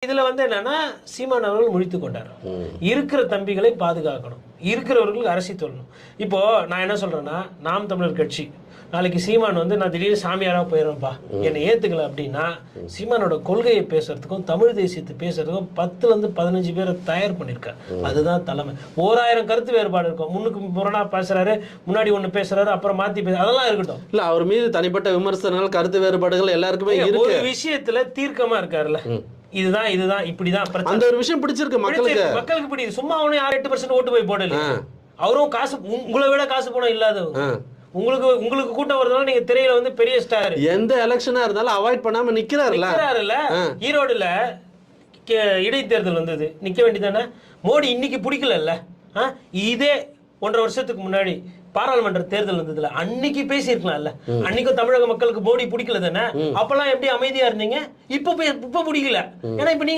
இதுல வந்து என்னன்னா சீமான் அவர்கள் முழித்து கொண்டார். இருக்கிற தம்பிகளை பாதுகாக்கணும், இருக்கிறவர்களுக்கு அரசி சொல்லணும். இப்போ நான் என்ன சொல்றேன்னா, நாம் தமிழர் கட்சி நாளைக்கு சீமான் வந்து நான் திடீர்னு சாமியாரா போயிடுறேன்ப்பா, என்னை ஏத்துக்கல அப்படின்னா சீமானோட கொள்கையை பேசுறதுக்கும் தமிழ் தேசியத்தை பேசுறதுக்கும் 10ல இருந்து 15 பேரை தயார் பண்ணிருக்காரு. அதுதான் தலைமை. 1000 கருத்து வேறுபாடு இருக்கும். முன்னுக்கு முரணா பேசுறாரு, முன்னாடி ஒண்ணு பேசுறாரு, அப்புறம் மாத்தி பேச, அதெல்லாம் இருக்கட்டும். இல்ல அவர் மீது தனிப்பட்ட விமர்சனங்கள் கருத்து வேறுபாடுகள் எல்லாருக்குமே இருக்கு. ஒரு விஷயத்துல தீர்க்கமா இருக்காருல்ல, இதுதான் இப்படிதான் அந்த ஒரு விஷயம் பிடிச்சிருக்கு மக்களுக்கு பிடிக்கும். சும்மா அவனே 6-8% ஓட்டு போய் போடல. அவரும் காசு உங்களை விட காசு பணம் இல்லாதவங்க. உங்களுக்கு கூட்டம் வருதுனால நீங்க திரையில வந்து பெரிய ஸ்டார். எந்த எலெக்ஷனா இருந்தாலும் அவாய்ட் பண்ணாம நிக்கிறாருல்ல. ஈரோடுல இடைத்தேர்தல் வந்தது, நிக்க வேண்டியதானே. மோடி இன்னைக்கு பிடிக்கல. இதே 1.5 வருஷத்துக்கு முன்னாடி பாராளுமன்ற தேர்தல் வந்ததுல அன்னைக்கு பேசியிருக்கலாம்ல. அன்னைக்கும் தமிழக மக்களுக்கு மோடி பிடிக்கல தானே. அப்பெல்லாம் எப்படி அமைதியா இருந்தீங்க? இப்ப பிடிக்கல. ஏன்னா இப்ப நீங்க